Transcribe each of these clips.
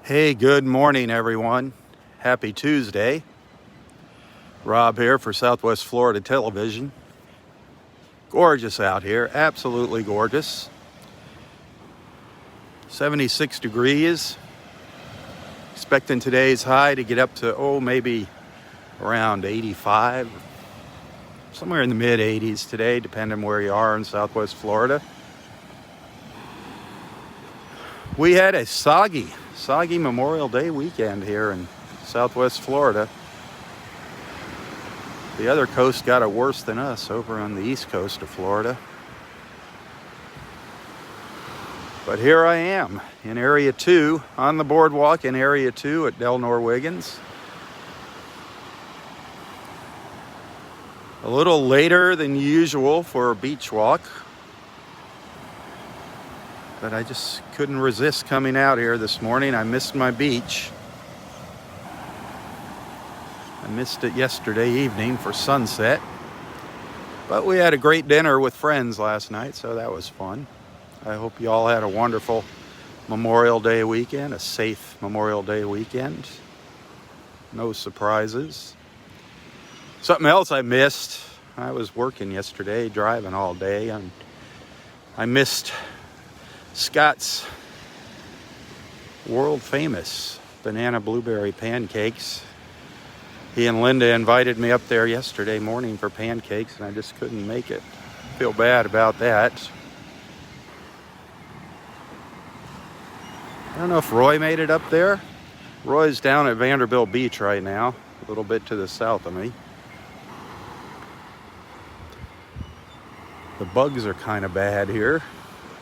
Hey, good morning, everyone. Happy Tuesday. Rob here for Southwest Florida Television. Gorgeous out here, absolutely gorgeous. 76 degrees. Expecting today's high to get up to, maybe around 85. Somewhere in the mid 80s today, depending where you are in Southwest Florida. We had a soggy Memorial Day weekend here in Southwest Florida. The other coast got it worse than us over on the east coast of Florida. But here I am in Area 2, on the boardwalk in Area 2 at Del Nor Wiggins. A little later than usual for a beach walk. But I just couldn't resist coming out here this morning. I missed my beach. I missed it yesterday evening for sunset. But we had a great dinner with friends last night, so that was fun. I hope you all had a wonderful Memorial Day weekend, a safe Memorial Day weekend. No surprises. Something else I missed. I was working yesterday, driving all day, and I missed Scott's world famous banana blueberry pancakes. He and Linda invited me up there yesterday morning for pancakes, and I just couldn't make it. Feel bad about that. I don't know if Roy made it up there. Roy's down at Vanderbilt Beach right now, a little bit to the south of me. The bugs are kind of bad here.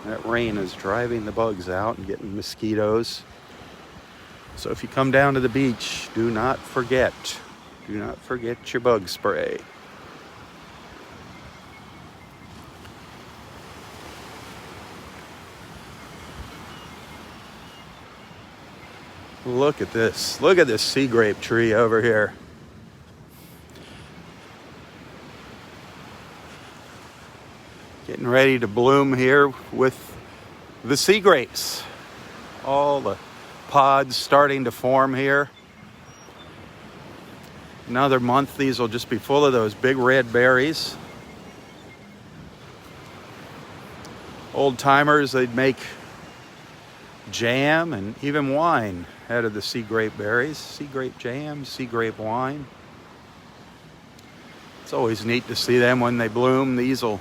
That rain is driving the bugs out and getting mosquitoes. So if you come down to the beach, do not forget your bug spray. Look at this. Look at this sea grape tree over here. Getting ready to bloom here with the sea grapes. All the pods starting to form here. Another month, these will just be full of those big red berries. Old timers, they'd make jam and even wine out of the sea grape berries. Sea grape jam, sea grape wine. It's always neat to see them when they bloom. These will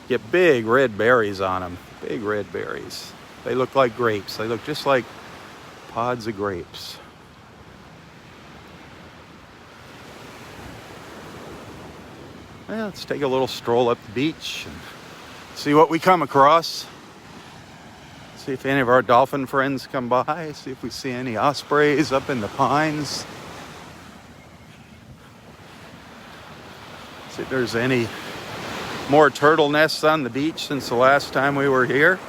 get big red berries on them. Big red berries. They look like grapes. They look just like pods of grapes. Well, let's take a little stroll up the beach and see what we come across. See if any of our dolphin friends come by. See if we see any ospreys up in the pines. See if there's any more turtle nests on the beach since the last time we were here.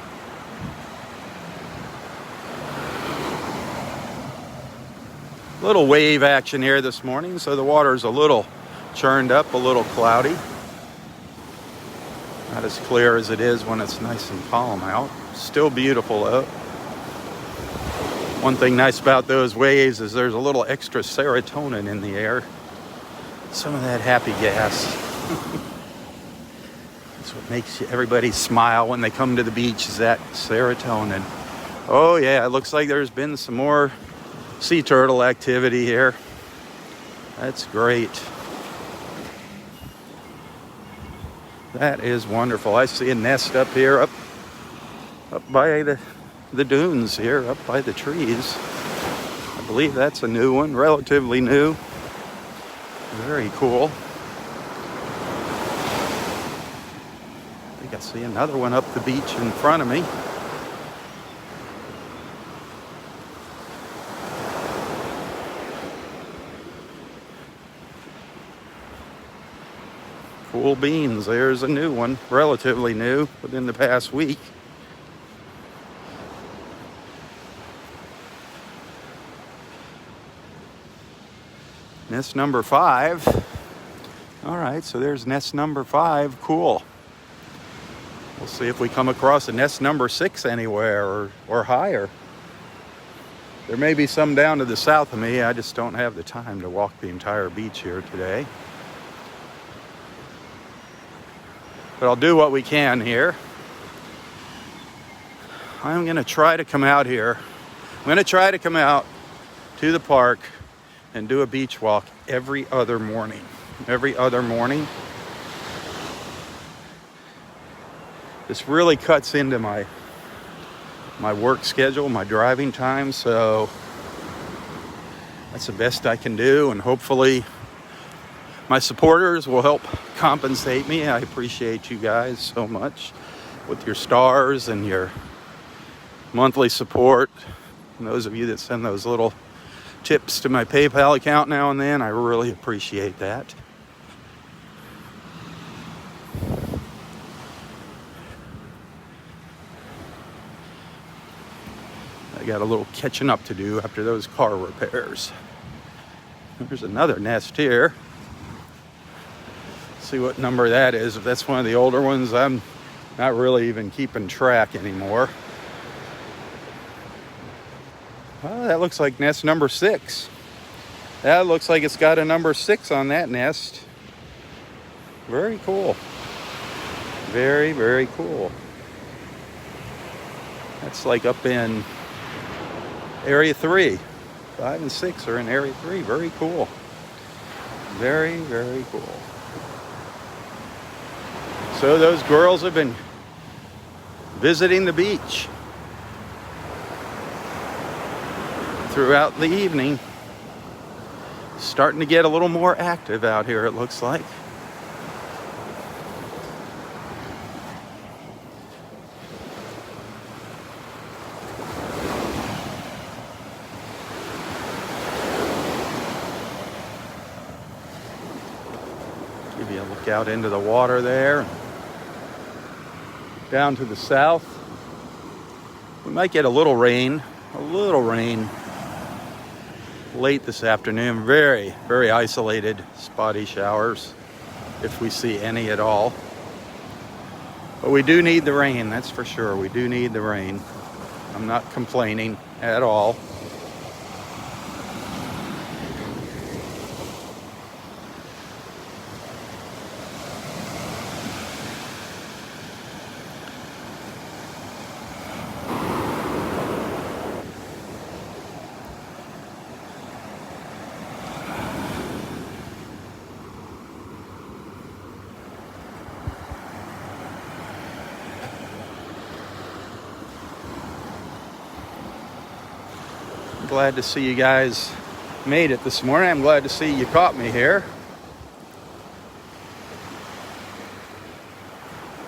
Little wave action here this morning, so the water's a little churned up, a little cloudy. Not as clear as it is when it's nice and calm out. Still beautiful though. One thing nice about those waves is there's a little extra serotonin in the air. Some of that happy gas. That's what makes everybody smile when they come to the beach, is that serotonin. Oh yeah, it looks like there's been some more sea turtle activity here. That's great. That is wonderful. I see a nest up here, up by the dunes here, up by the trees. I believe that's a new one, relatively new. Very cool. I think I see another one up the beach in front of me. Cool beans. There's a new one, relatively new, within the past week. Nest number 5. All right, so there's nest number 5. Cool. We'll see if we come across a nest number 6 anywhere or higher. There may be some down to the south of me. I just don't have the time to walk the entire beach here today. But I'll do what we can here. I'm going to try to come out here. I'm going to try to come out to the park and do a beach walk every other morning. Every other morning. This really cuts into my work schedule, my driving time, so that's the best I can do, and hopefully my supporters will help compensate me. I appreciate you guys so much with your stars and your monthly support. And those of you that send those little tips to my PayPal account now and then, I really appreciate that. I got a little catching up to do after those car repairs. There's another nest here. See what number that is. If that's one of the older ones, I'm not really even keeping track anymore. Oh, that looks like nest number 6. That looks like it's got a number 6 on that nest. Very cool. Very, very cool. That's like up in Area 3. 5 and 6 are in Area 3. Very cool. Very, very cool. So those girls have been visiting the beach throughout the evening. Starting to get a little more active out here, it looks like. Give you a look out into the water there. Down to the south. We might get a little rain late this afternoon. Very, very isolated, spotty showers, if we see any at all. But we do need the rain, that's for sure. We do need the rain. I'm not complaining at all. Glad to see you guys made it this morning. I'm glad to see you caught me here.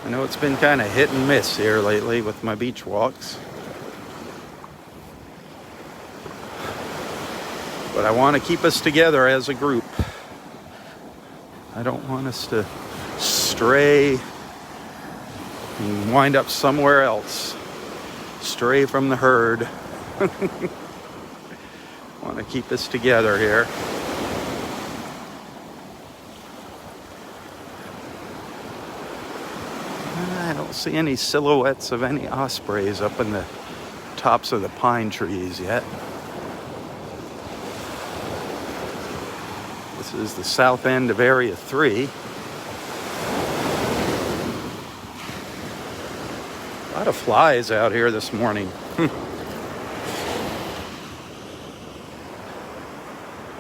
I know it's been kind of hit and miss here lately with my beach walks. But I want to keep us together as a group. I don't want us to stray and wind up somewhere else. Stray from the herd. Want to keep us together here. I don't see any silhouettes of any ospreys up in the tops of the pine trees yet. This is the south end of Area 3. A lot of flies out here this morning.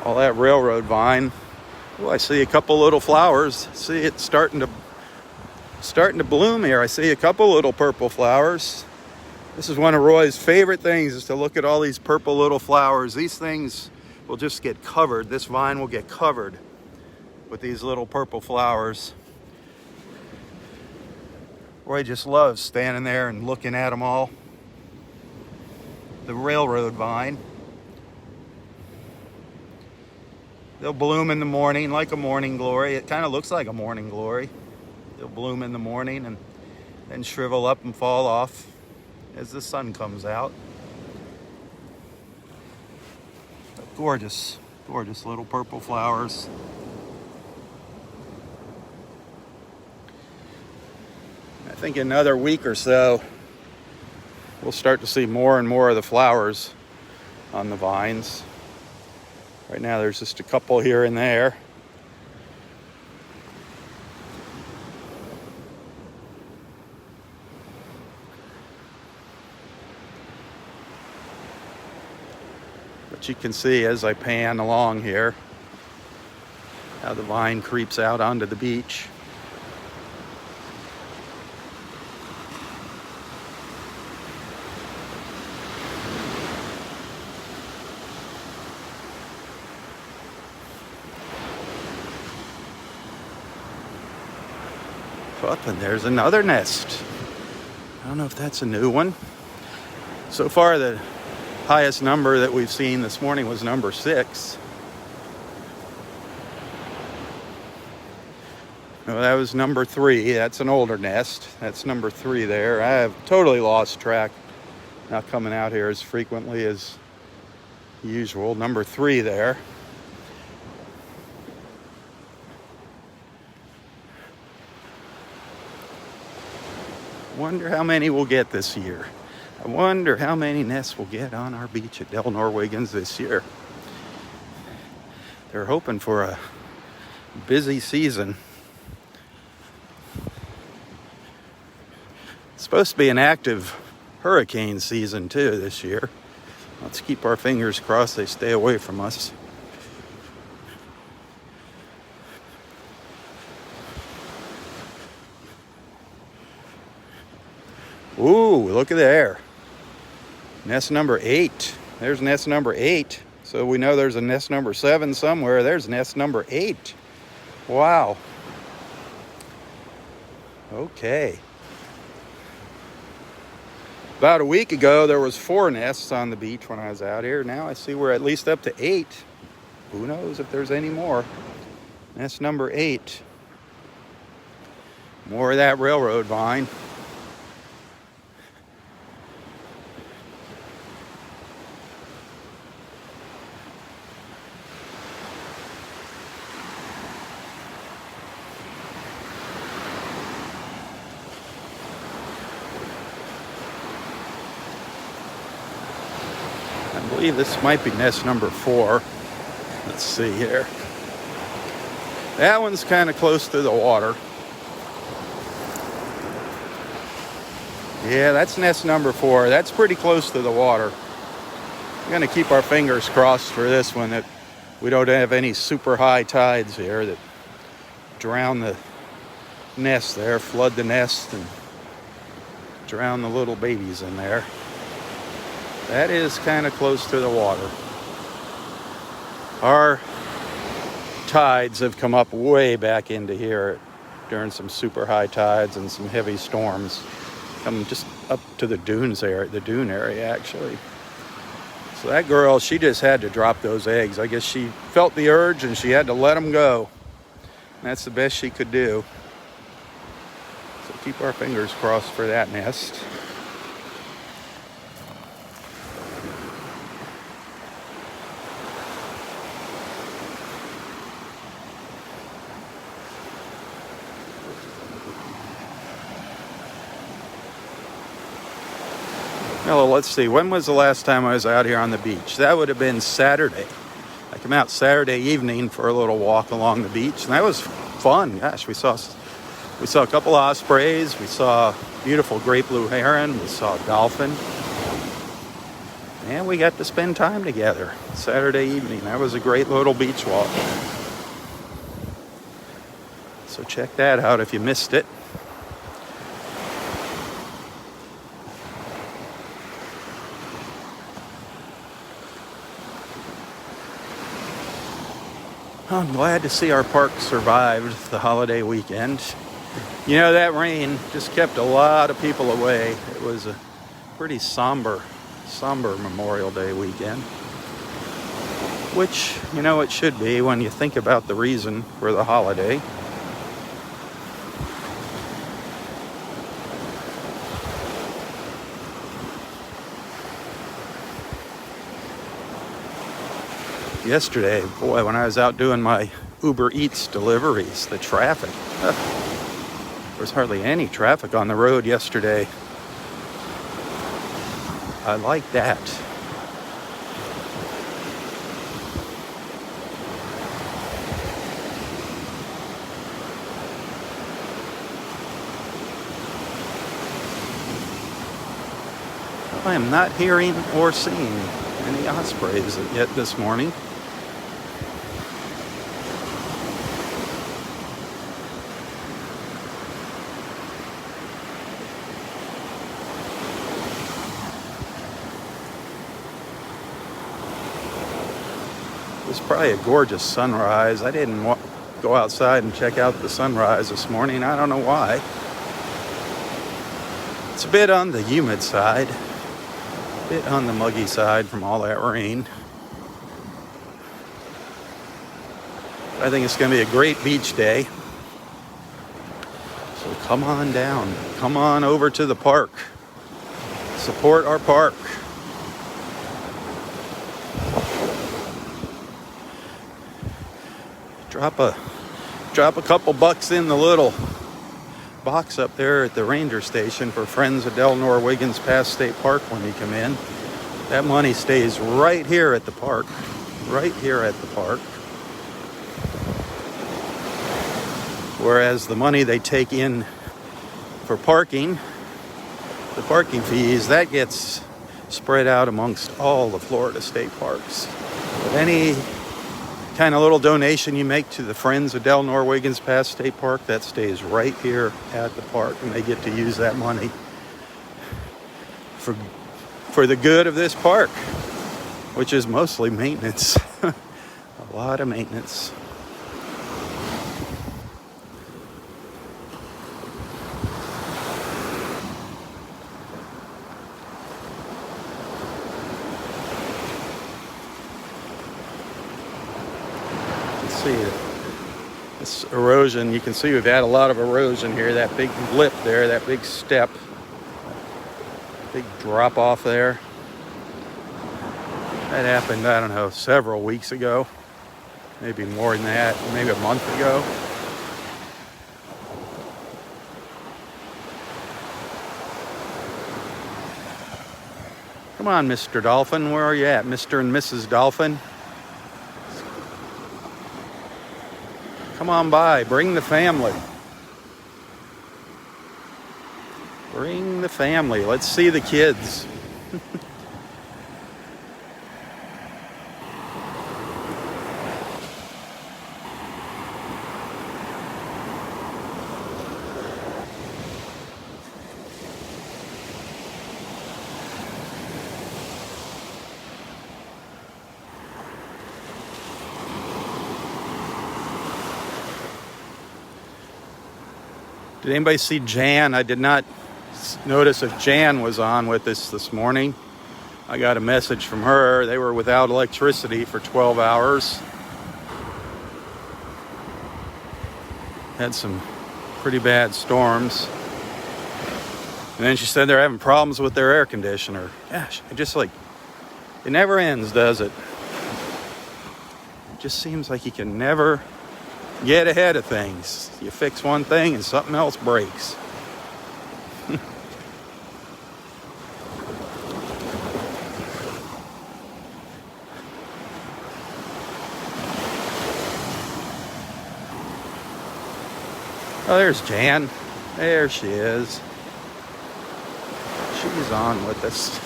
All that railroad vine. Oh, I see a couple little flowers. See it starting to bloom here. I see a couple little purple flowers. This is one of Roy's favorite things, is to look at all these purple little flowers. These things will just get covered. This vine will get covered with these little purple flowers. Roy just loves standing there and looking at them all. The railroad vine. They'll bloom in the morning like a morning glory. It kind of looks like a morning glory. They'll bloom in the morning and then shrivel up and fall off as the sun comes out. But gorgeous, gorgeous little purple flowers. I think in another week or so, we'll start to see more and more of the flowers on the vines. Right now there's just a couple here and there. But you can see as I pan along here how the vine creeps out onto the beach. Up and there's another nest. I don't know if that's a new one. So far the highest number that we've seen this morning was number 6. No, that was number 3. That's an older nest. That's number 3 there. I have totally lost track. Not coming out here as frequently as usual. Number 3 there. Wonder how many we'll get this year. I wonder how many nests we'll get on our beach at Delnor Wiggins this year. They're hoping for a busy season. It's supposed to be an active hurricane season too this year. Let's keep our fingers crossed they stay away from us. Ooh, look at there. Nest number 8. There's nest number 8. So we know there's a nest number 7 somewhere. There's nest number 8. Wow. Okay. About a week ago, there was 4 nests on the beach when I was out here. Now I see we're at least up to 8. Who knows if there's any more. Nest number 8. More of that railroad vine. I believe this might be nest number 4. Let's see here. That one's kind of close to the water. Yeah, that's nest number 4. That's pretty close to the water. We're going to keep our fingers crossed for this one, that we don't have any super high tides here that drown the nest there, flood the nest and drown the little babies in there. That is kind of close to the water. Our tides have come up way back into here during some super high tides and some heavy storms. Come just up to the dunes area, the dune area actually. So that girl, she just had to drop those eggs. I guess she felt the urge and she had to let them go. And that's the best she could do. So keep our fingers crossed for that nest. Well, let's see. When was the last time I was out here on the beach? That would have been Saturday. I came out Saturday evening for a little walk along the beach, and that was fun. Gosh, we saw a couple ospreys. We saw beautiful great blue heron. We saw dolphin. And we got to spend time together Saturday evening. That was a great little beach walk. So check that out if you missed it. I'm glad to see our park survived the holiday weekend. You know, that rain just kept a lot of people away. It was a pretty somber Memorial Day weekend. Which, you know, it should be when you think about the reason for the holiday. Yesterday, boy, when I was out doing my Uber Eats deliveries, the traffic. There was hardly any traffic on the road yesterday. I like that. I am not hearing or seeing any ospreys yet this morning. It's probably a gorgeous sunrise. I didn't go outside and check out the sunrise this morning. I don't know why. It's a bit on the humid side, a bit on the muggy side from all that rain. I think it's going to be a great beach day. So come on down. Come on over to the park. Support our park. Drop a couple bucks in the little box up there at the ranger station for friends of Wiggins Pass State Park when you come in. That money stays right here at the park. Right here at the park. Whereas the money they take in for parking, the parking fees, that gets spread out amongst all the Florida state parks. But any kind of little donation you make to the friends of Wiggins Pass State Park, that stays right here at the park, and they get to use that money for the good of this park, which is mostly maintenance. A lot of maintenance. See this erosion. You can see we've had a lot of erosion here. That big lip there, that big step, big drop off there. That happened, I don't know, several weeks ago, maybe more than that, maybe a month ago. Come on, Mr. Dolphin, where are you at, Mr. and Mrs. Dolphin? Come on by, bring the family. Bring the family, let's see the kids. Did anybody see Jan? I did not notice if Jan was on with us this morning. I got a message from her. They were without electricity for 12 hours. Had some pretty bad storms. And then she said they're having problems with their air conditioner. Gosh, it never ends, does it? It just seems like you can never get ahead of things. You fix one thing and something else breaks. Oh, there's Jan. There she is. She's on with us.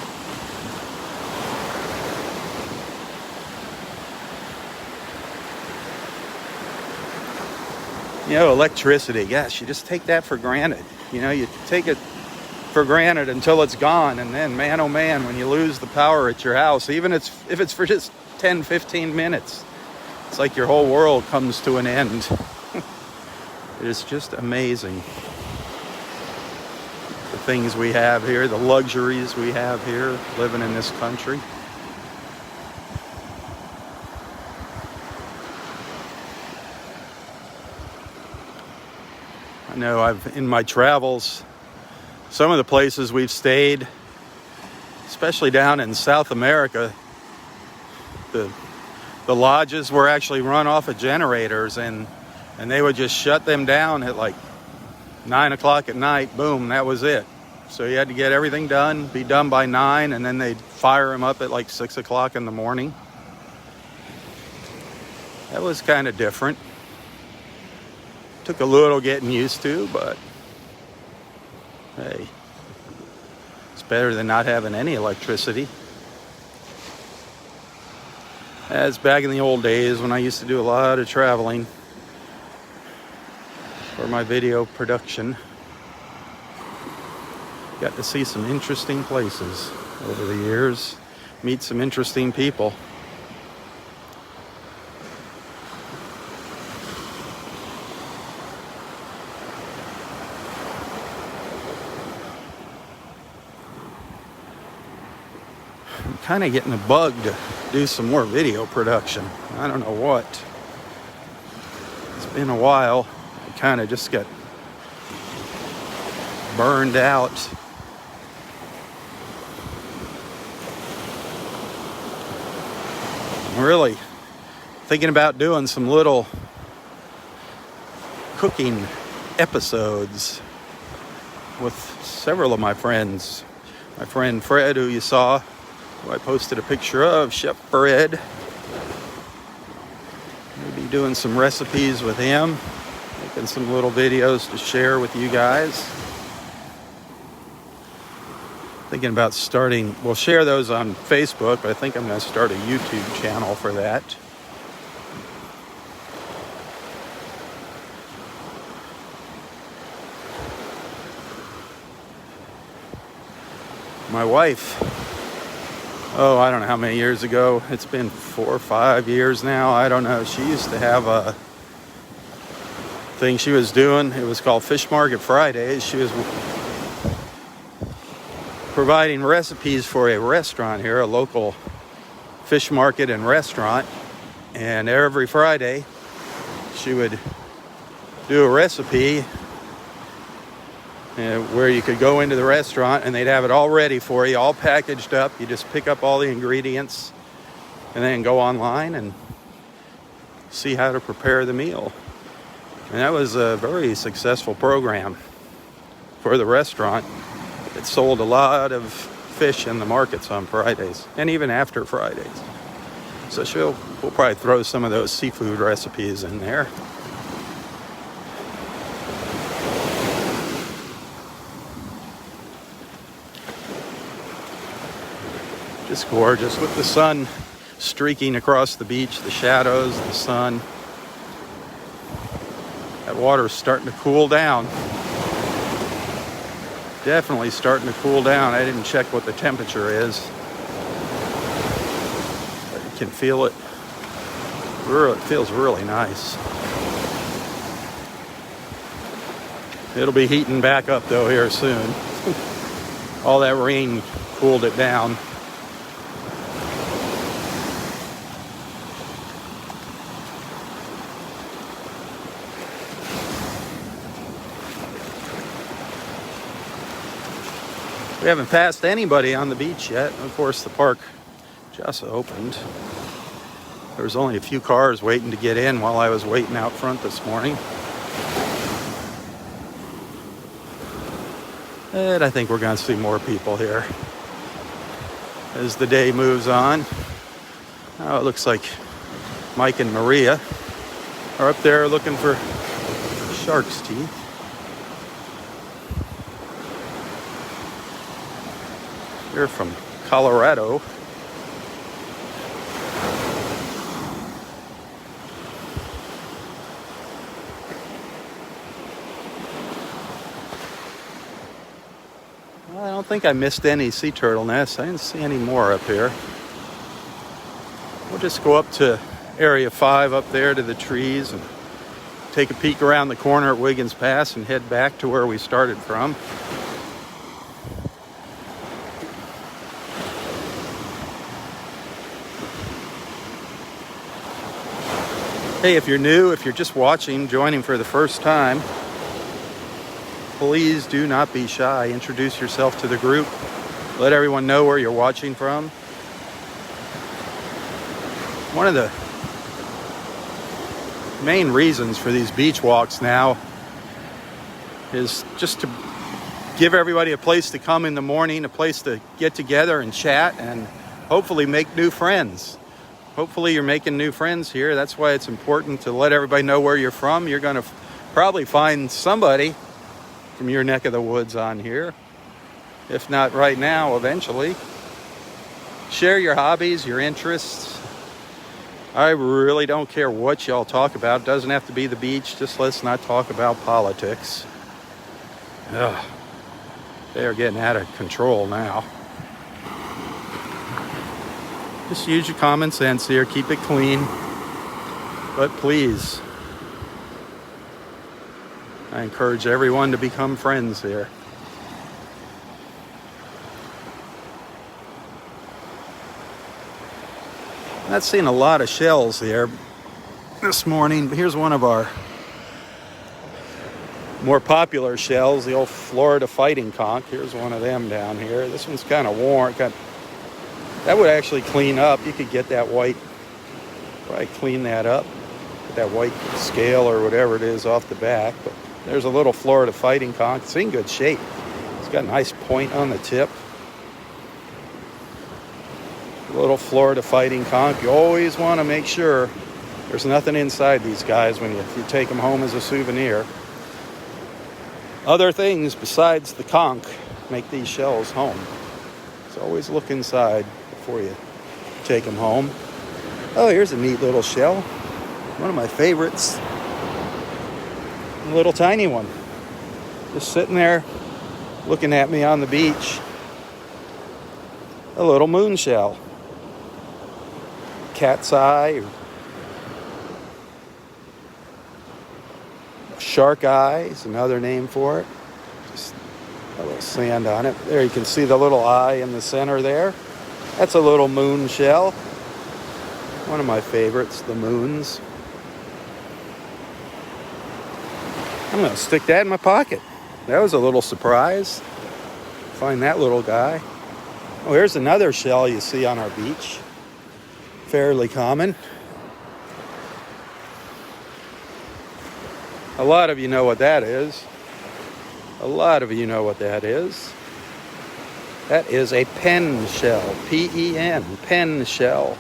You know, electricity, gosh, you just take that for granted. You know, you take it for granted until it's gone. And then, man, oh man, when you lose the power at your house, even if it's for just 10, 15 minutes, it's like your whole world comes to an end. It is just amazing. The things we have here, the luxuries we have here, living in this country. I know in my travels, some of the places we've stayed, especially down in South America, the lodges were actually run off of generators, and they would just shut them down at like 9 o'clock at night. Boom, that was it. So you had to get everything done, be done by 9, and then they'd fire them up at like 6 o'clock in the morning. That was kind of different. Took a little getting used to, but hey, it's better than not having any electricity. That's back in the old days when I used to do a lot of traveling for my video production. Got to see some interesting places over the years, meet some interesting people. I'm kind of getting a bug to do some more video production. I don't know what. It's been a while. I kind of just got burned out. I'm really thinking about doing some little cooking episodes with several of my friends. My friend Fred, who you saw, who I posted a picture of, Chef Fred. Maybe doing some recipes with him, making some little videos to share with you guys. Thinking about starting, we'll share those on Facebook, but I think I'm going to start a YouTube channel for that. My wife, I don't know how many years ago, it's been 4 or 5 years now, I don't know. She used to have a thing she was doing. It was called Fish Market Fridays. She was providing recipes for a restaurant here, a local fish market and restaurant. And every Friday, she would do a recipe where you could go into the restaurant and they'd have it all ready for you, all packaged up. You just pick up all the ingredients and then go online and see how to prepare the meal. And that was a very successful program for the restaurant. It sold a lot of fish in the markets on Fridays and even after Fridays. So we'll probably throw some of those seafood recipes in there. Just gorgeous with the sun streaking across the beach, the shadows, the sun. That water's starting to cool down. Definitely starting to cool down. I didn't check what the temperature is, but you can feel it. It feels really nice. It'll be heating back up though here soon. All that rain cooled it down. We haven't passed anybody on the beach yet. Of course, the park just opened. There was only a few cars waiting to get in while I was waiting out front this morning. And I think we're going to see more people here as the day moves on. Oh, it looks like Mike and Maria are up there looking for shark's teeth. They're from Colorado. Well, I don't think I missed any sea turtle nests. I didn't see any more up here. We'll just go up to Area 5 up there to the trees and take a peek around the corner at Wiggins Pass and head back to where we started from. Hey, if you're new, if you're just watching, joining for the first time, please do not be shy. Introduce yourself to the group. Let everyone know where you're watching from. One of the main reasons for these beach walks now is just to give everybody a place to come in the morning, a place to get together and chat and hopefully make new friends. Hopefully you're making new friends here. That's why it's important to let everybody know where you're from. You're going to probably find somebody from your neck of the woods on here. If not right now, eventually. Share your hobbies, your interests. I really don't care what y'all talk about. It doesn't have to be the beach. Just let's not talk about politics. Ugh. They are getting out of control now. Just use your common sense here. Keep it clean. But please, I encourage everyone to become friends here. I'm not seeing a lot of shells here this morning, but here's one of our more popular shells, the old Florida fighting conch. Here's one of them down here. This one's kind of worn. That would actually clean up. You could get that white, probably clean that up, get that white scale or whatever it is off the back. But there's a little Florida fighting conch. It's in good shape. It's got a nice point on the tip. Little Florida fighting conch. You always want to make sure there's nothing inside these guys if you take them home as a souvenir. Other things besides the conch make these shells home. So always look inside before you take them home. Oh, here's a neat little shell. One of my favorites. A little tiny one. Just sitting there looking at me on the beach. A little moon shell. Cat's eye. Shark eye is another name for it. Just a little sand on it. There you can see the little eye in the center there. That's a little moon shell. One of my favorites, the moons. I'm going to stick that in my pocket. That was a little surprise. Find that little guy. Oh, here's another shell you see on our beach. Fairly common. A lot of you know what that is. A lot of you know what that is. That is a pen shell. P-E-N. Pen shell.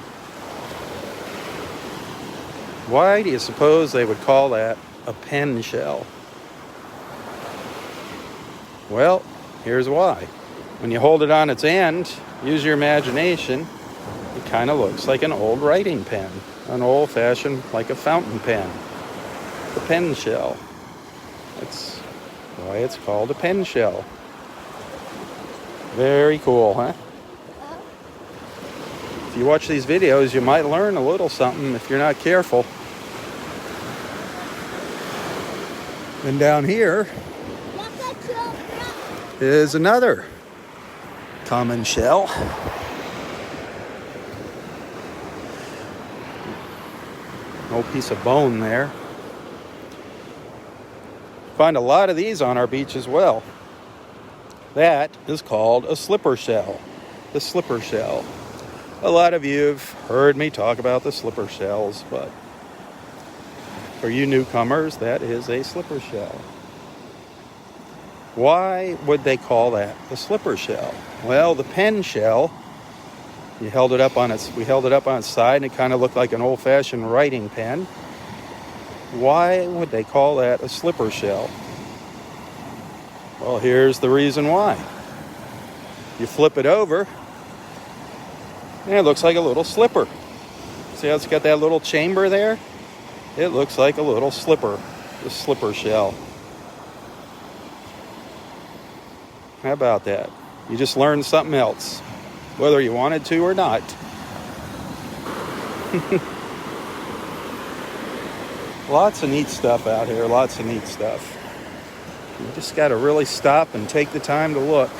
Why do you suppose they would call that a pen shell? Well, here's why. When you hold it on its end, use your imagination, it kind of looks like an old writing pen. An old-fashioned, like a fountain pen. The pen shell. That's why it's called a pen shell. Very cool, huh? If you watch these videos, you might learn a little something if you're not careful. And down here is another common shell. Old piece of bone there. Find a lot of these on our beach as well. That is called a slipper shell. The slipper shell. A lot of you have heard me talk about the slipper shells, but for you newcomers, that is a slipper shell. Why would they call that the slipper shell? Well, the pen shell, we held it up on its side, and it kind of looked like an old-fashioned writing pen. Why would they call that a slipper shell? Well, here's the reason why. You flip it over, and it looks like a little slipper. See how it's got that little chamber there? It looks like a little slipper, the slipper shell. How about that? You just learned something else, whether you wanted to or not. Lots of neat stuff out here, lots of neat stuff. You just got to really stop and take the time to look.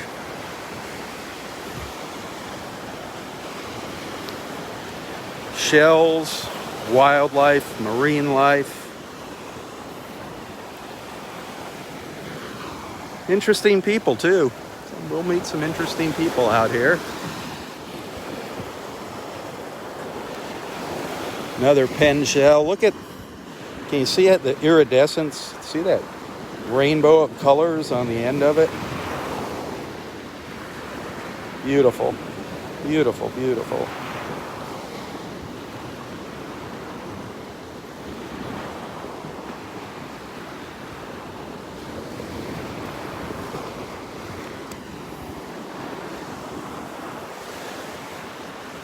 Shells, wildlife, marine life. Interesting people too. We'll meet some interesting people out here. Another pen shell. Can you see it? The iridescence? See that rainbow of colors on the end of it? Beautiful. Beautiful, beautiful.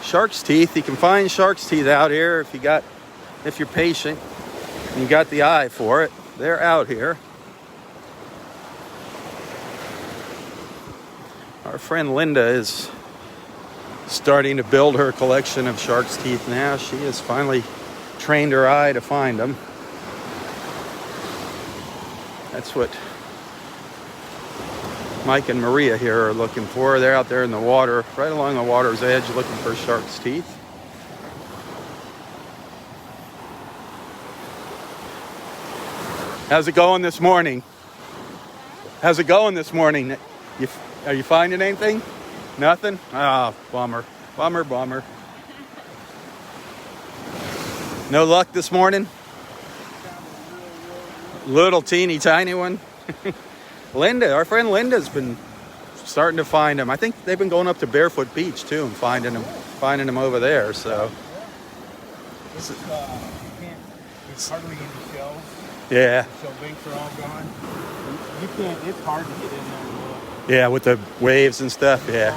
Shark's teeth. You can find shark's teeth out here if you're patient and you got the eye for it. They're out here. Our friend Linda is starting to build her collection of shark's teeth now. She has finally trained her eye to find them. That's what Mike and Maria here are looking for. They're out there in the water, right along the water's edge, looking for shark's teeth. How's it going this morning? How's it going this morning? Are you finding anything? Nothing? Oh, bummer. Bummer. No luck this morning? Little teeny tiny one. Linda, our friend Linda's been starting to find them. I think they've been going up to Barefoot Beach too and finding them over there. So it's hardly any shells. Yeah. Shell banks are all gone. You can't. It's hard to get in there and look. Yeah, with the waves and stuff. Yeah.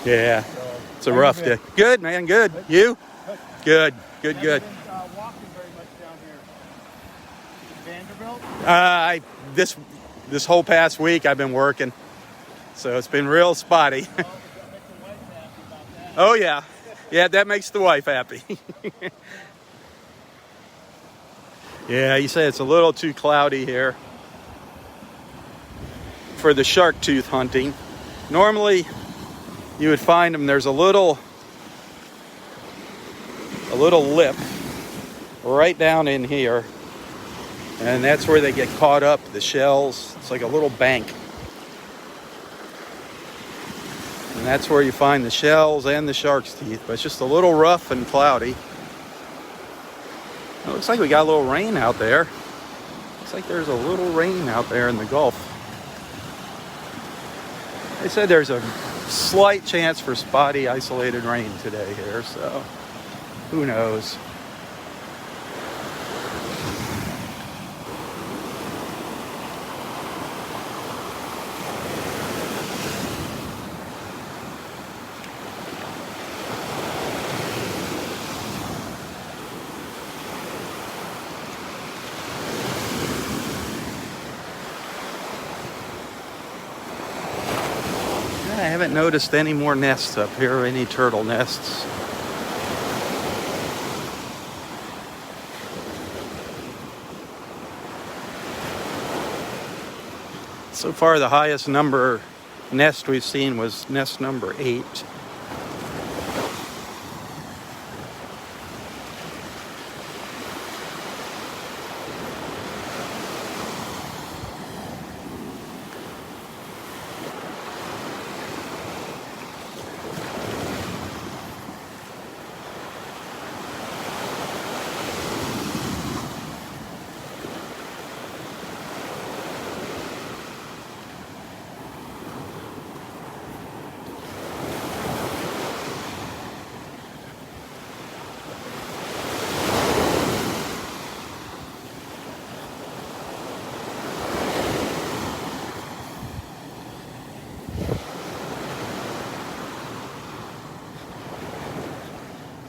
Yeah. It's a rough day. Good, man. Good. You? Good. Good. Been, walking very much down here. Vanderbilt? This whole past week I've been working, so it's been real spotty. Oh yeah, that makes the wife happy. Yeah, you say it's a little too cloudy here for the shark tooth hunting. Normally you would find them. There's a little lip right down in here, and that's where they get caught up, the shells. It's like a little bank. And that's where you find the shells and the shark's teeth, but it's just a little rough and cloudy. It looks like we got a little rain out there. Looks like there's a little rain out there in the Gulf. They said there's a slight chance for spotty, isolated rain today here, so who knows? I haven't noticed any more nests up here, any turtle nests. So far, the highest number nest we've seen was nest number 8.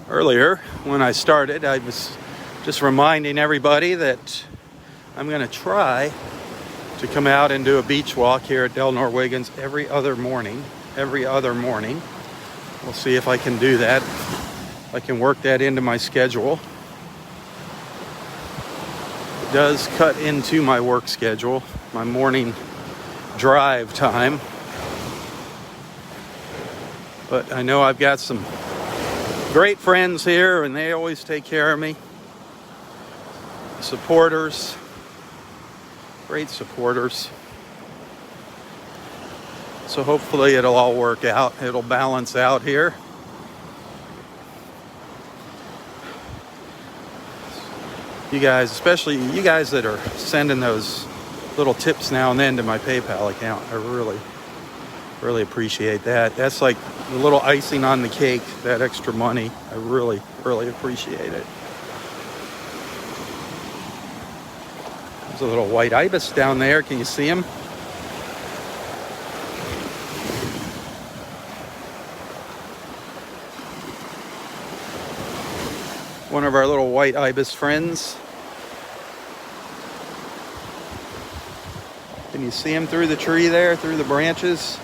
Earlier, when I started, I was just reminding everybody that I'm going to try to come out and do a beach walk here at Del Nor Wiggins every other morning. We'll see if I can do that. I can work that into my schedule. It does cut into my work schedule, my morning drive time. But I know I've got some great friends here, and they always take care of me. Supporters, great supporters. So hopefully it'll all work out. It'll balance out here. You guys, especially you guys that are sending those little tips now and then to my PayPal account, I really appreciate that. That's like a little icing on the cake, that extra money. I really appreciate it. There's a little white ibis down there. Can you see him? One of our little white Ibis friends. Can you see him through the tree there, through the branches?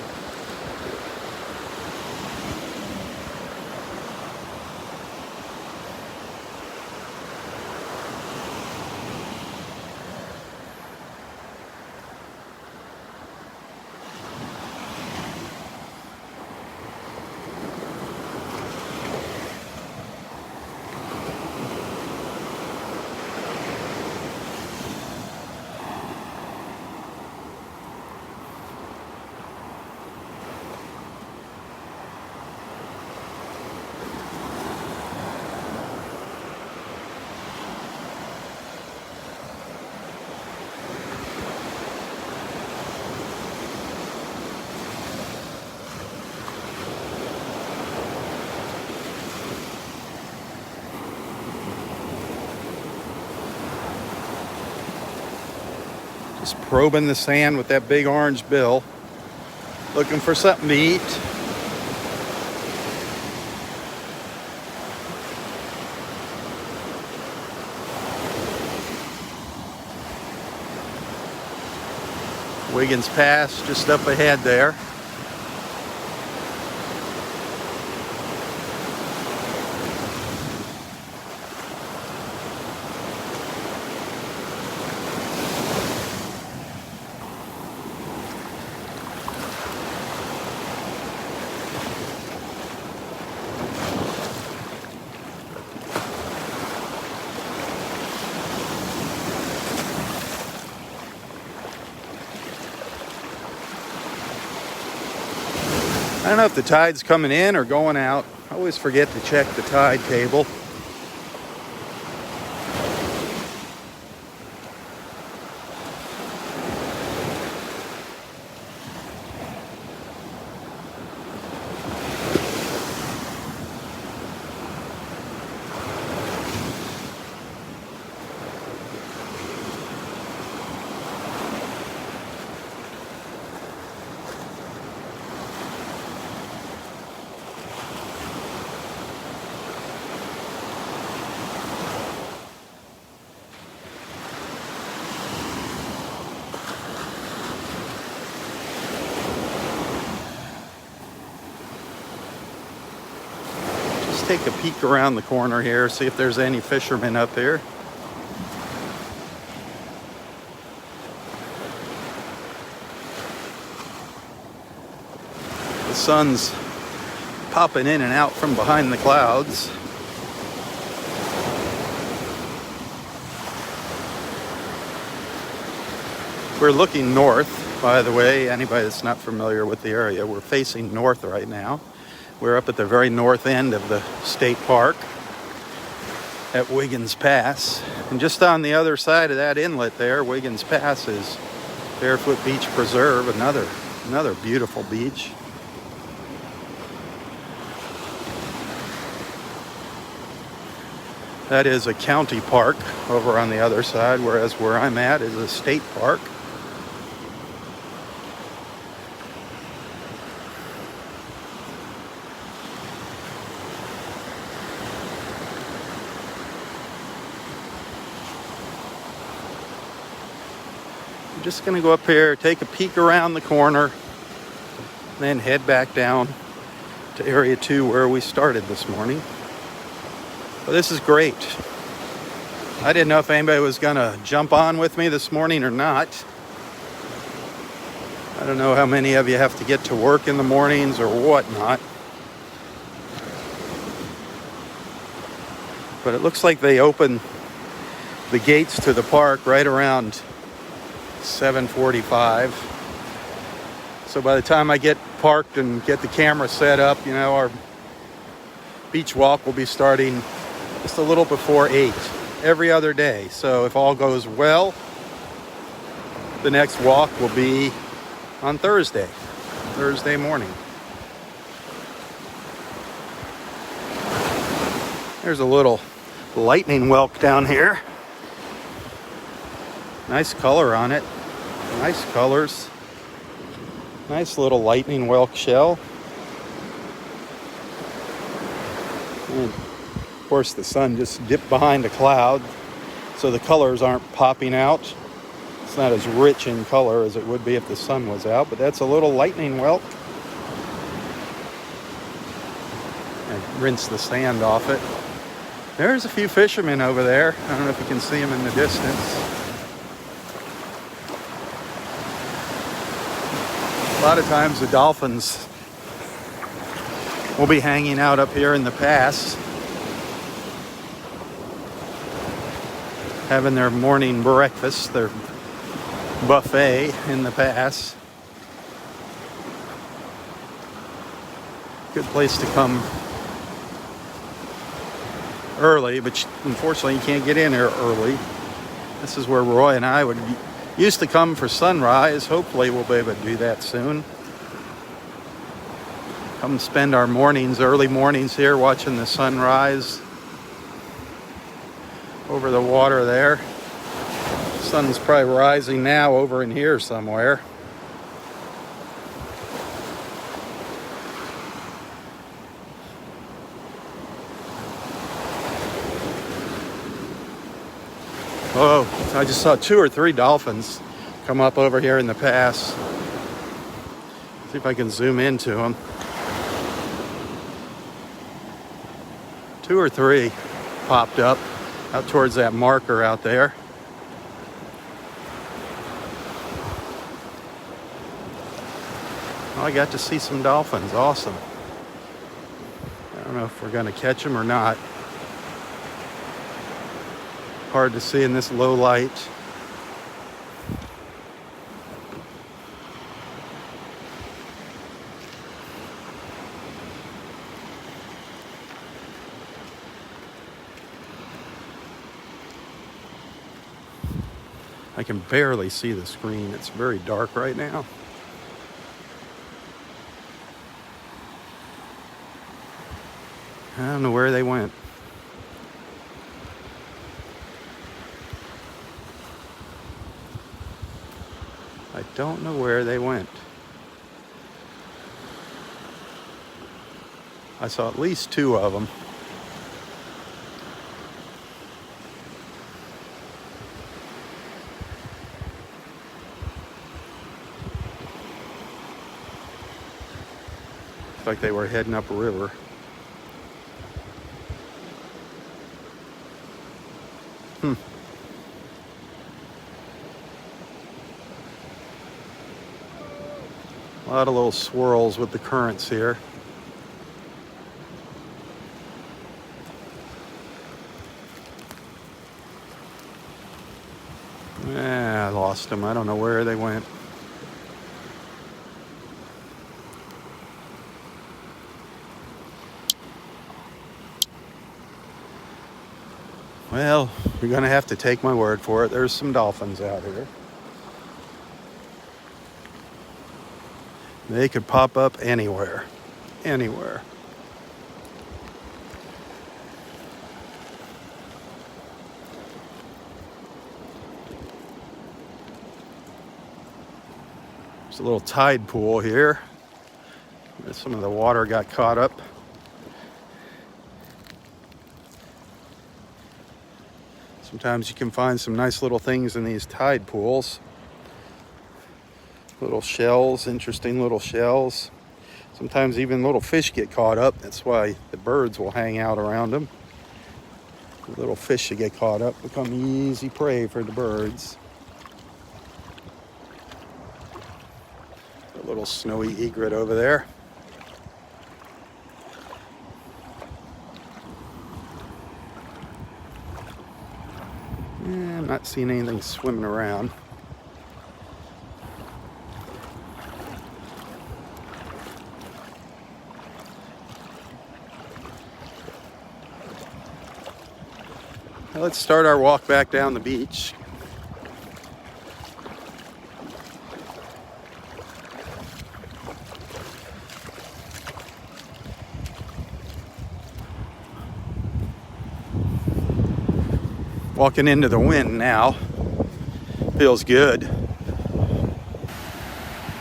Just probing the sand with that big orange bill. Looking for something to eat. Wiggins Pass just up ahead there. I don't know if the tide's coming in or going out. I always forget to check the tide table. Take a peek around the corner here, see if there's any fishermen up here. The sun's popping in and out from behind the clouds. We're looking north, by the way. Anybody that's not familiar with the area, we're facing north right now. We're up at the very north end of the state park at Wiggins Pass. And just on the other side of that inlet there, Wiggins Pass, is Barefoot Beach Preserve, another beautiful beach. That is a county park over on the other side, whereas where I'm at is a state park. I'm just going to go up here, take a peek around the corner, then head back down to Area 2 where we started this morning. But this is great. I didn't know if anybody was going to jump on with me this morning or not. I don't know how many of you have to get to work in the mornings or whatnot. But it looks like they open the gates to the park right around 7:45. So by the time I get parked and get the camera set up, you know, our beach walk will be starting just a little before 8 every other day. So if all goes well, the next walk will be on Thursday morning. There's a little lightning whelk down here. Nice color on it. Nice colors. Nice little lightning whelk shell. And course, the sun just dipped behind a cloud, so the colors aren't popping out. It's not as rich in color as it would be if the sun was out, but that's a little lightning whelk. I rinse the sand off it. There's a few fishermen over there. I don't know if you can see them in the distance. A lot of times the dolphins will be hanging out up here in the pass, having their morning breakfast, their buffet in the pass. Good place to come early, but unfortunately you can't get in here early. This is where Roy and I used to come for sunrise. Hopefully we'll be able to do that soon. Come spend our mornings, early mornings here, watching the sunrise over the water there. The sun's probably rising now over in here somewhere. Oh, I just saw 2 or 3 dolphins come up over here in the pass. See if I can zoom into them. 2 or 3 popped up out towards that marker out there. Well, I got to see some dolphins. Awesome. I don't know if we're going to catch them or not. Hard to see in this low light. I can barely see the screen. It's very dark right now. I don't know where they went. I don't know where they went. I saw at least 2 of them. Looks like they were heading up a river. A lot of little swirls with the currents here. I lost them. I don't know where they went. Well, you're going to have to take my word for it. There's some dolphins out here. They could pop up anywhere. Anywhere. There's a little tide pool here. Some of the water got caught up. Sometimes you can find some nice little things in these tide pools. Little shells, interesting little shells. Sometimes even little fish get caught up. That's why the birds will hang out around them. The little fish that get caught up become easy prey for the birds. A little snowy egret over there. I'm not seeing anything swimming around. Let's start our walk back down the beach. Walking into the wind now. Feels good.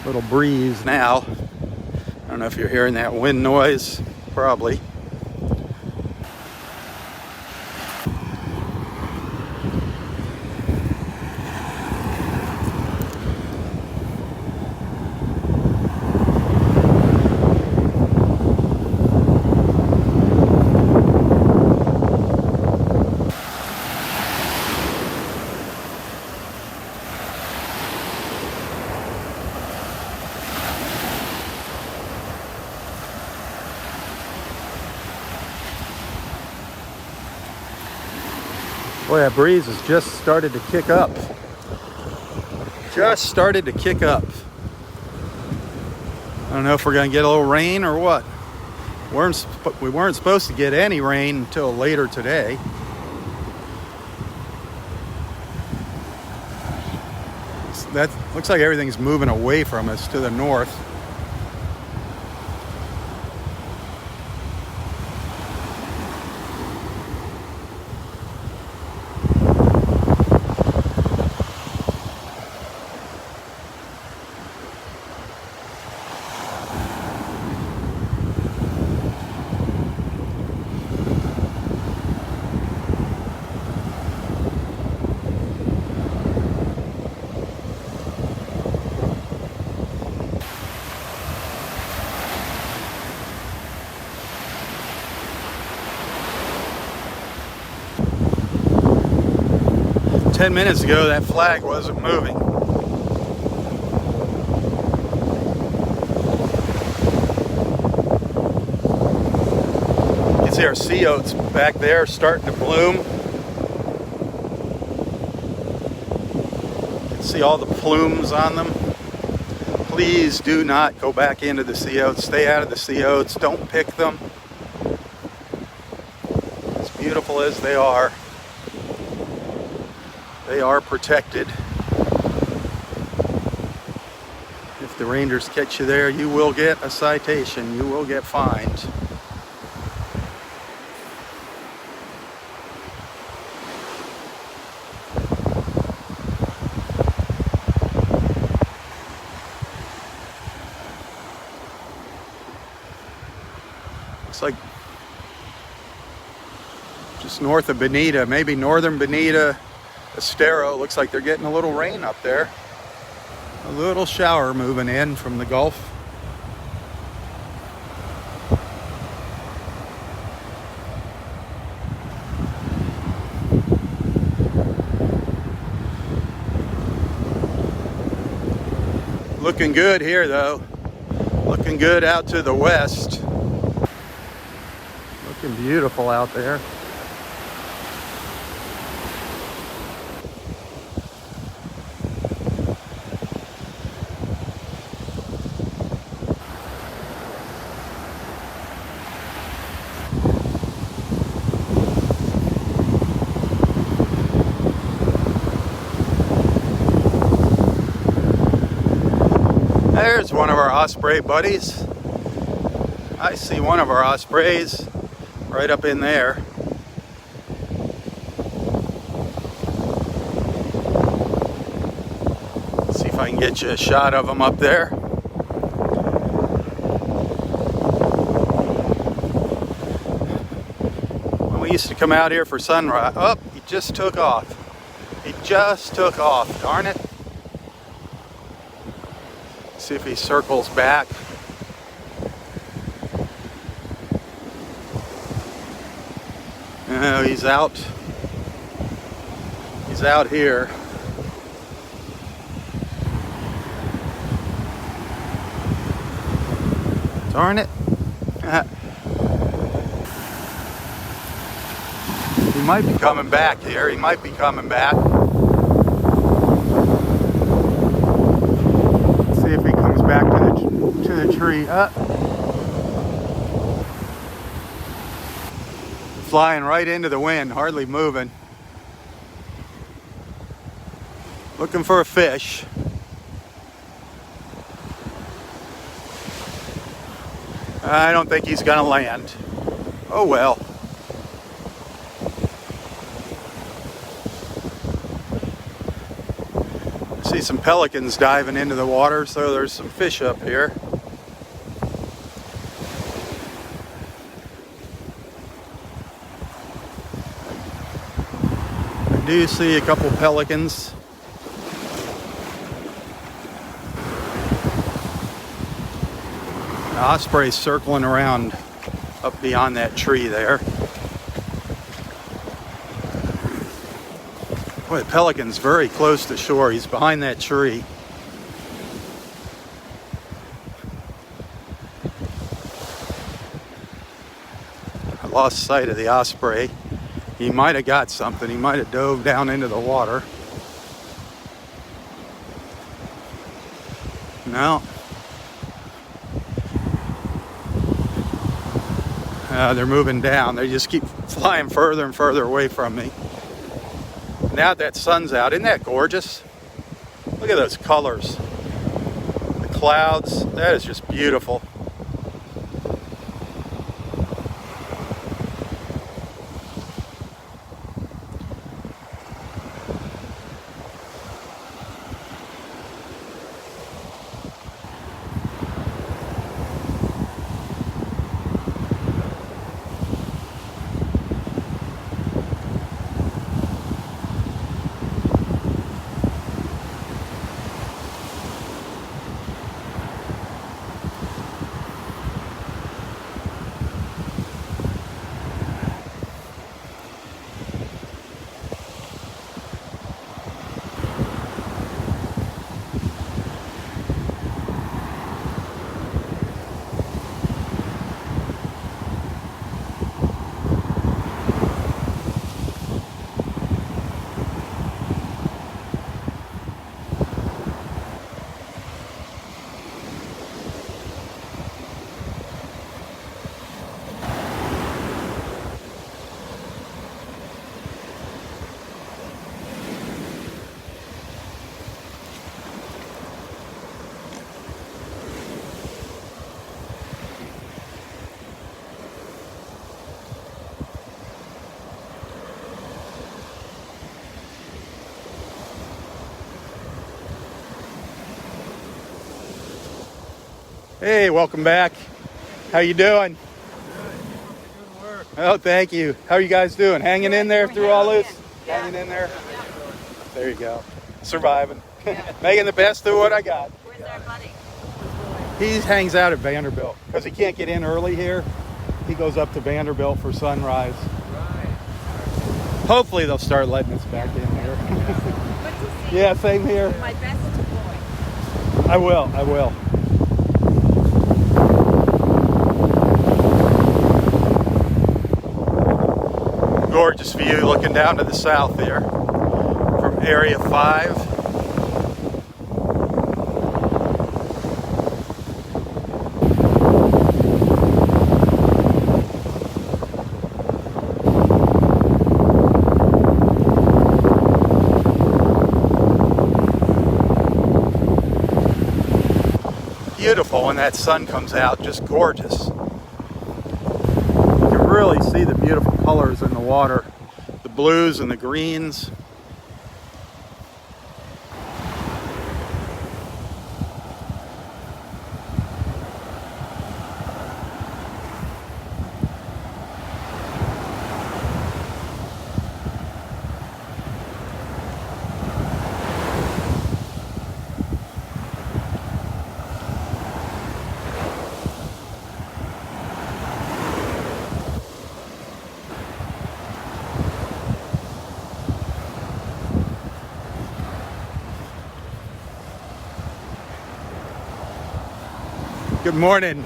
Little breeze now. I don't know if you're hearing that wind noise. Probably. Boy, that breeze has just started to kick up. Just started to kick up. I don't know if we're going to get a little rain or what. We weren't supposed to get any rain until later today. That looks like everything's moving away from us to the north. Ten minutes ago, that flag wasn't moving. You can see our sea oats back there starting to bloom. You can see all the plumes on them. Please do not go back into the sea oats. Stay out of the sea oats. Don't pick them. As beautiful as they are protected. If the rangers catch you there, you will get a citation. You will get fined. Looks like just north of Bonita, maybe northern Bonita, Estero. Looks like they're getting a little rain up there. A little shower moving in from the Gulf. Looking good here though. Looking good out to the west. Looking beautiful out there. There's one of our Osprey buddies. I see one of our Ospreys right up in there. Let's see if I can get you a shot of him up there. When we used to come out here for sunrise, oh, he just took off. He just took off, darn it. See if he circles back. No, he's out. He's out here. Darn it. He might be coming back here. He might be coming back. See if he comes back to the tree. Flying right into the wind, hardly moving. Looking for a fish. I don't think he's gonna land. Oh well. I see some pelicans diving into the water, so there's some fish up here. I do see a couple pelicans. The Osprey circling around up beyond that tree there. Boy, the pelican's very close to shore. He's behind that tree. I lost sight of the Osprey. He might have got something. He might have dove down into the water. No. They're moving down. They just keep flying further and further away from me. Now that sun's out, isn't that gorgeous? Look at those colors. The clouds, that is just beautiful. Hey, welcome back. How you doing? Good work. Oh, thank you. How are you guys doing? Hanging in there through all this? Hanging in there? There you go. Surviving. Making the best of what I got. Where's our buddy? He hangs out at Vanderbilt because he can't get in early here. He goes up to Vanderbilt for sunrise. Right. Hopefully they'll start letting us back in here. Good to see Yeah, same here. you. My best to boy. I will. Gorgeous view looking down to the south there from Area 5. Beautiful when that sun comes out, just gorgeous. You can really see the beautiful colors in the water, the blues and the greens. Good morning.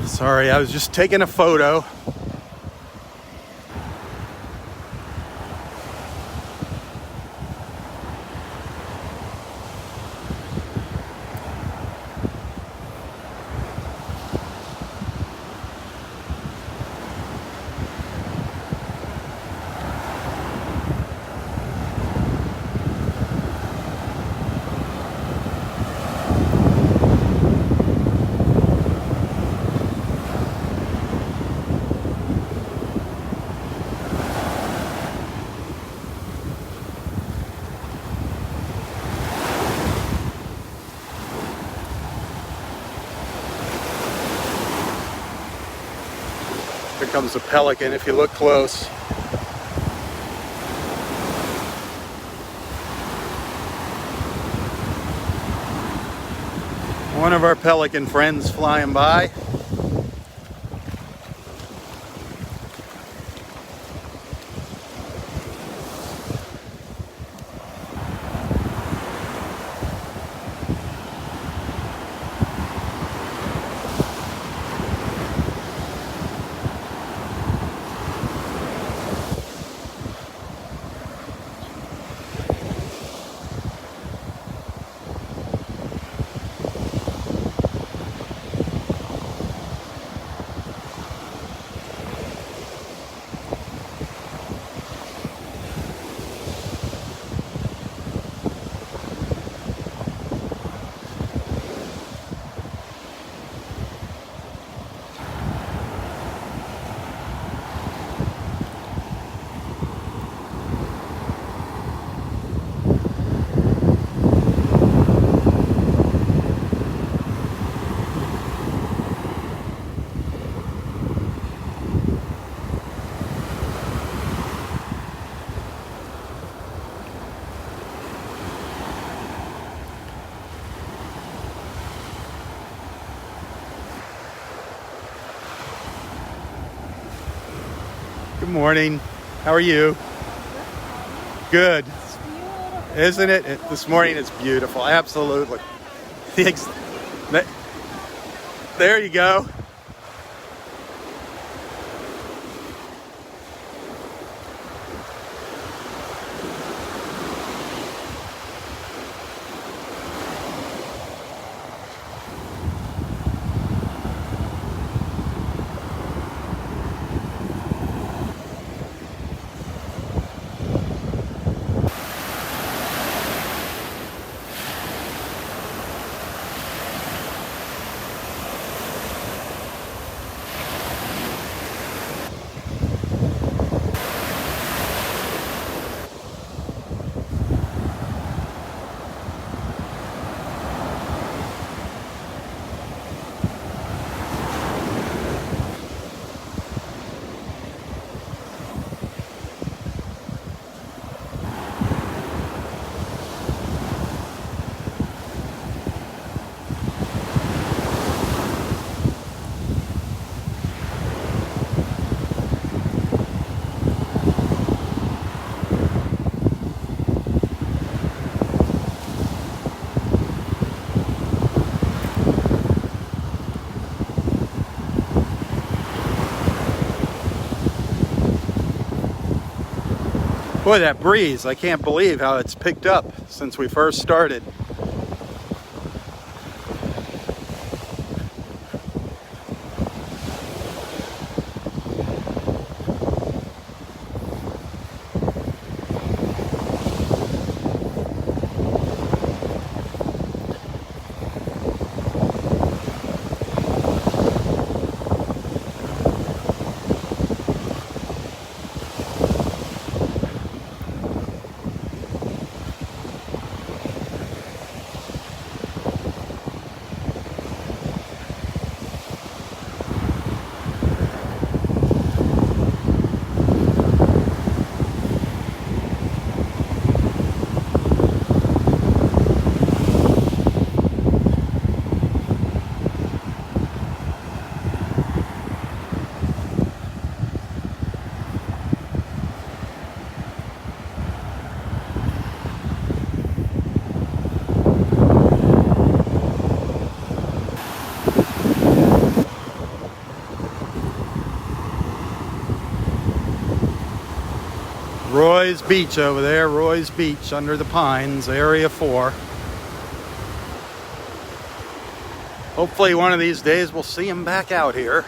Sorry, I was just taking a photo. Here comes the pelican if you look close. One of our pelican friends flying by. Good morning. How are you? Good. It's beautiful. Isn't it? This morning it's beautiful. Absolutely. There you go. Boy, that breeze, I can't believe how it's picked up since we first started. Roy's Beach over there, Roy's Beach under the pines, Area 4. Hopefully one of these days we'll see him back out here.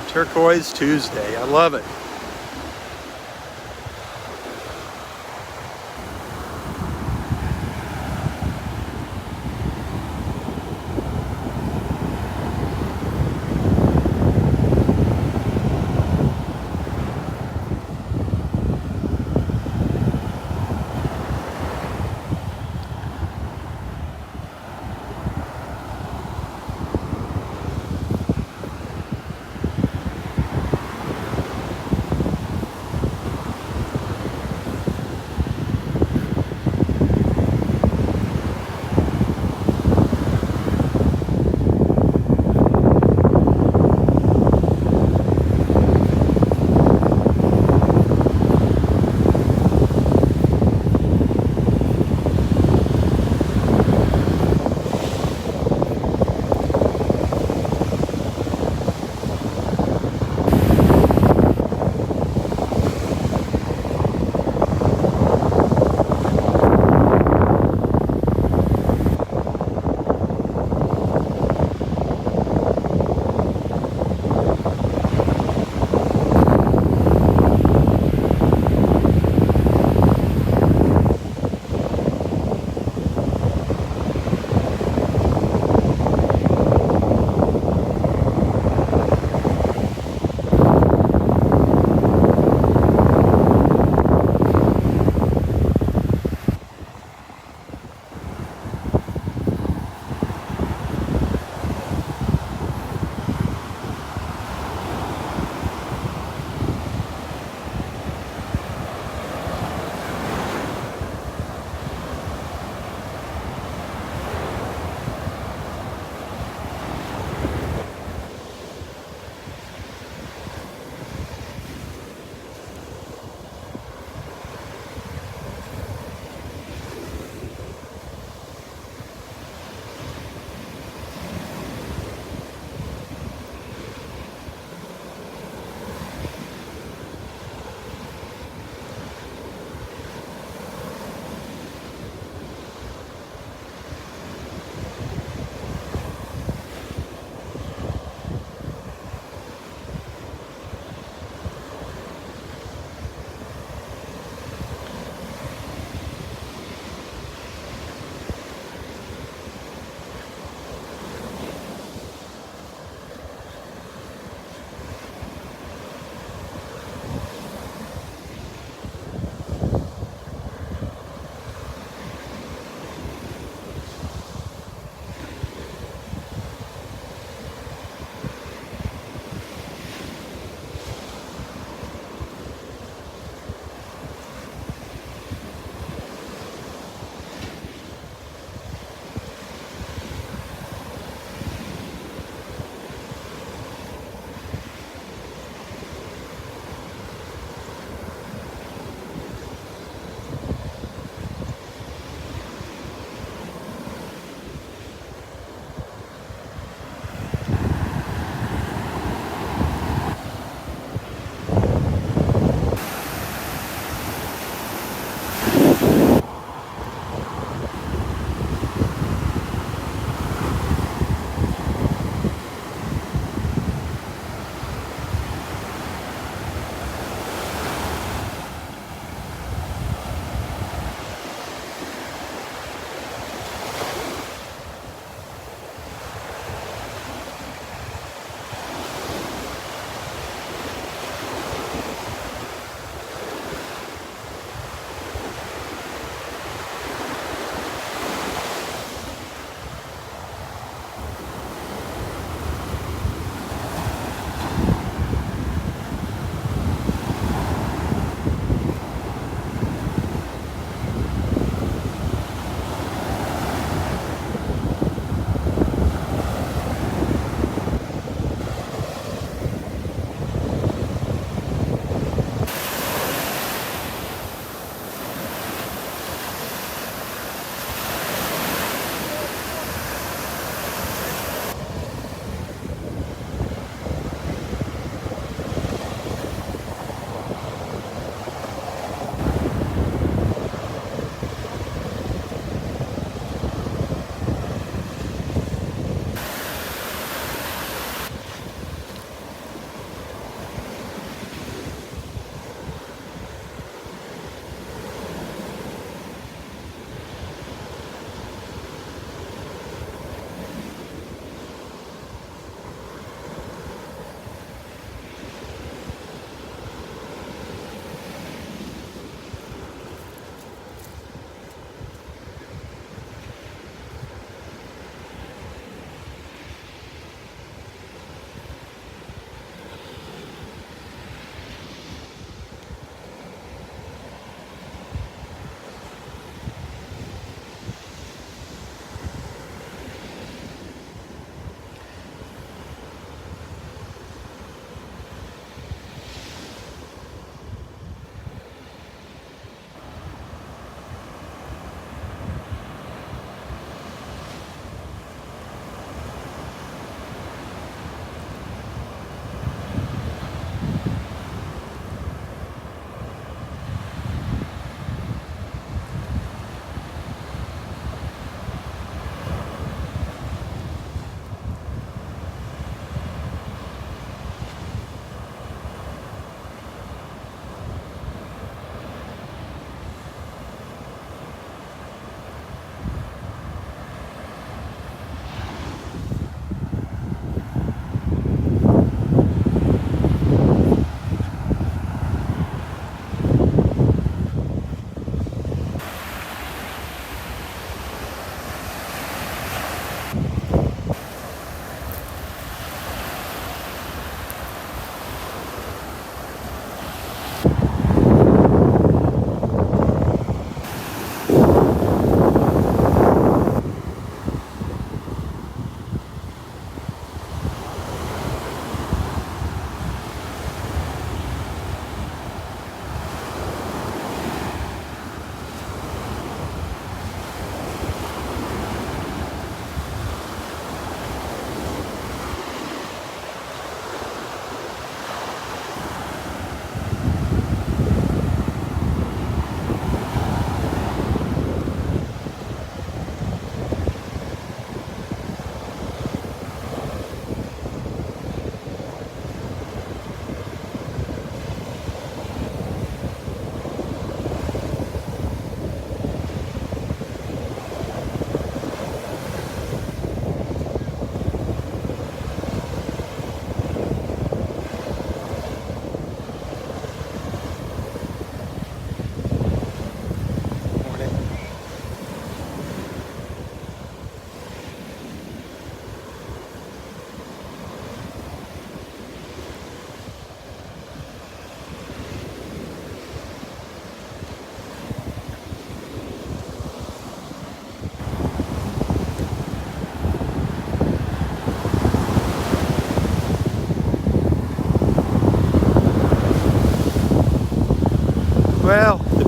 Turquoise Tuesday, I love it.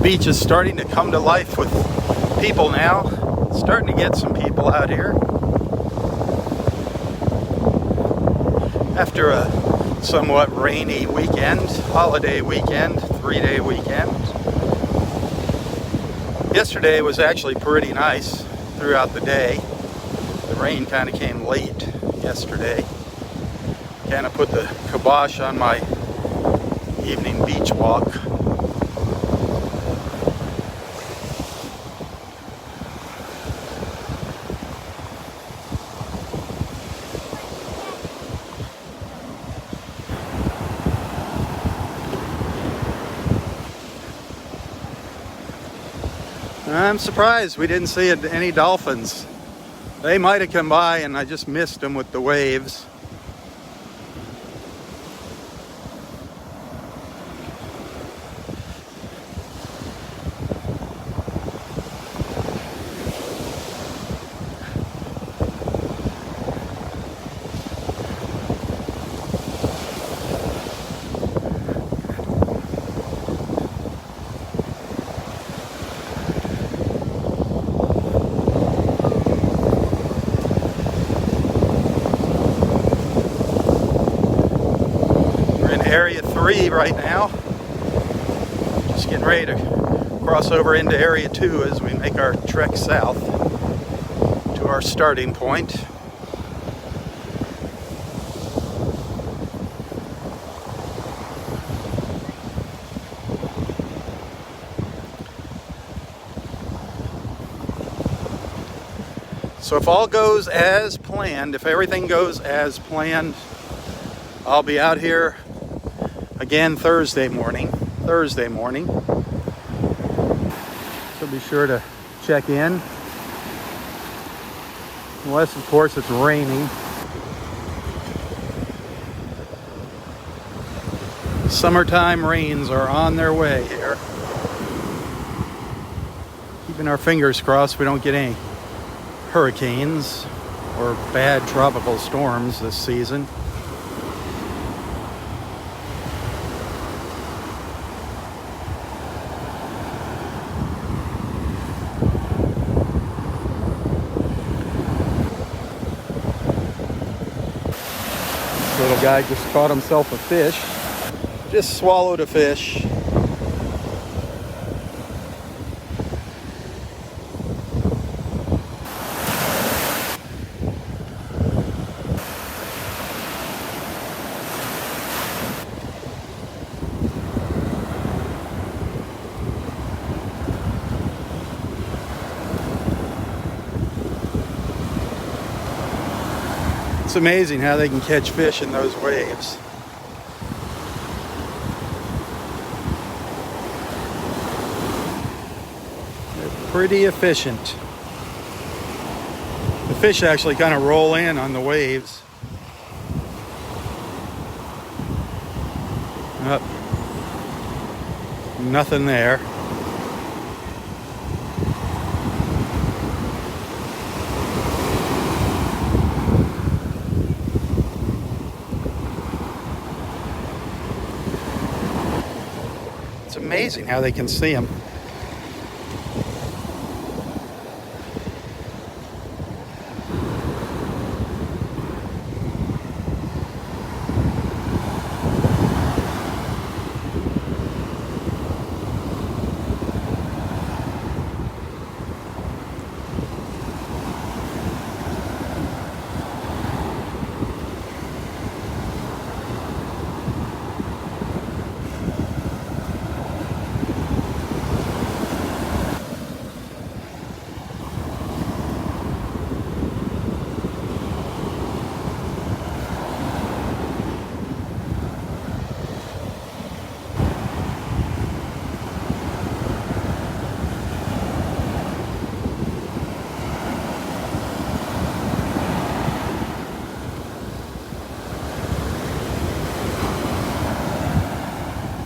beach is starting to come to life with people now. Starting to get some people out here. After a somewhat rainy weekend, holiday weekend, 3-day weekend. Yesterday was actually pretty nice throughout the day. The rain kind of came late yesterday. Kind of put the kibosh on my evening beach walk. I'm surprised we didn't see any dolphins. They might have come by and I just missed them with the waves. Area 3 right now. Just getting ready to cross over into Area 2 as we make our trek south to our starting point. So if all goes as planned, if everything goes as planned, I'll be out here again Thursday morning. So be sure to check in. Unless, of course, it's raining. Summertime rains are on their way here. Keeping our fingers crossed we don't get any hurricanes or bad tropical storms this season. Little guy just caught himself a fish. Just swallowed a fish. It's amazing how they can catch fish in those waves. They're pretty efficient. The fish actually kind of roll in on the waves. Nothing there. It's amazing how they can see them.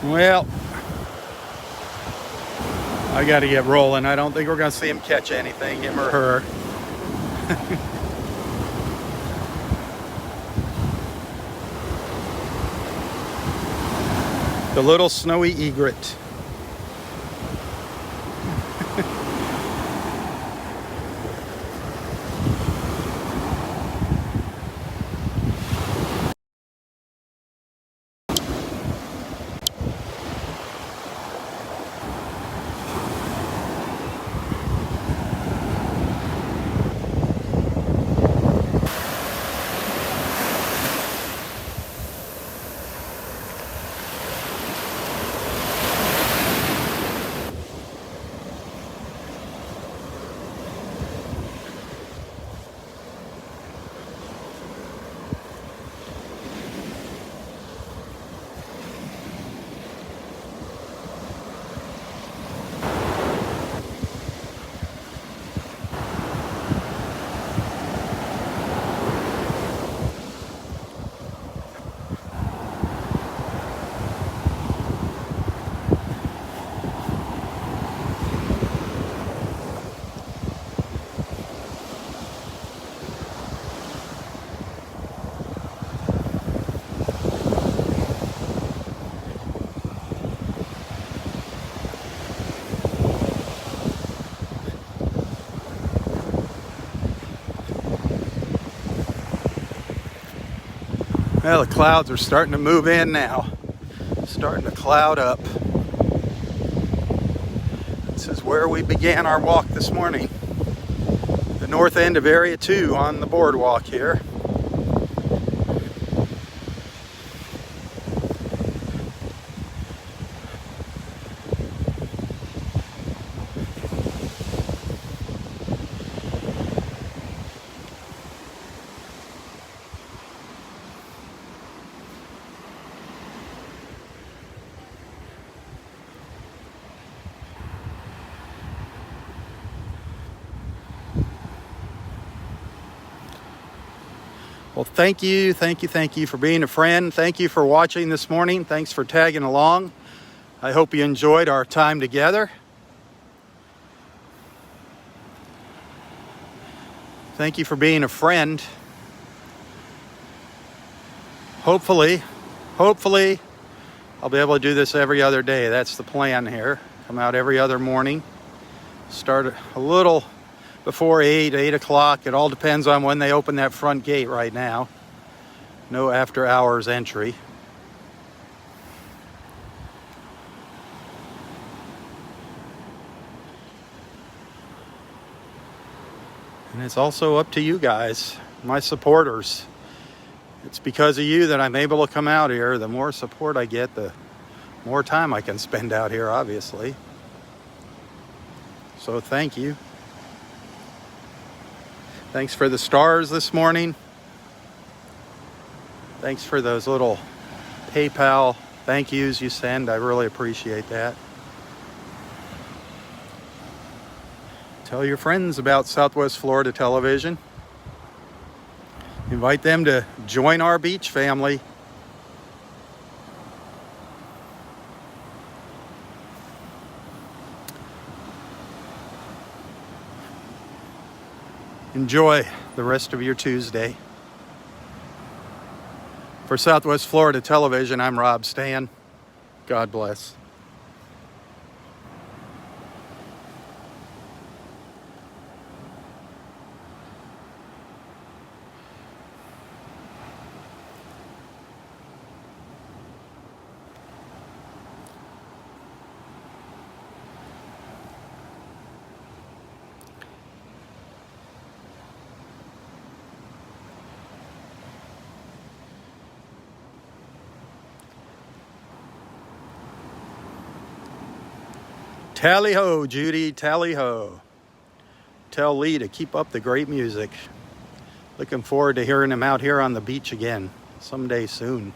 Well, I got to get rolling. I don't think we're going to see him catch anything, him or her. The little snowy egret. Well, the clouds are starting to move in now. Starting to cloud up. This is where we began our walk this morning. The north end of Area 2 on the boardwalk here. Well, thank you for being a friend. Thank you for watching this morning. Thanks for tagging along. I hope you enjoyed our time together. Thank you for being a friend. Hopefully, I'll be able to do this every other day. That's the plan here. Come out every other morning. Start a little before 8 o'clock. It all depends on when they open that front gate right now. No after hours entry. And it's also up to you guys, my supporters. It's because of you that I'm able to come out here. The more support I get, the more time I can spend out here, obviously. So thank you. Thanks for the stars this morning. Thanks for those little PayPal thank yous you send. I really appreciate that. Tell your friends about Southwest Florida Television. Invite them to join our beach family. Enjoy the rest of your Tuesday. For Southwest Florida Television, I'm Robb Stan. God bless. Tally ho, Judy, tally ho. Tell Lee to keep up the great music. Looking forward to hearing him out here on the beach again someday soon.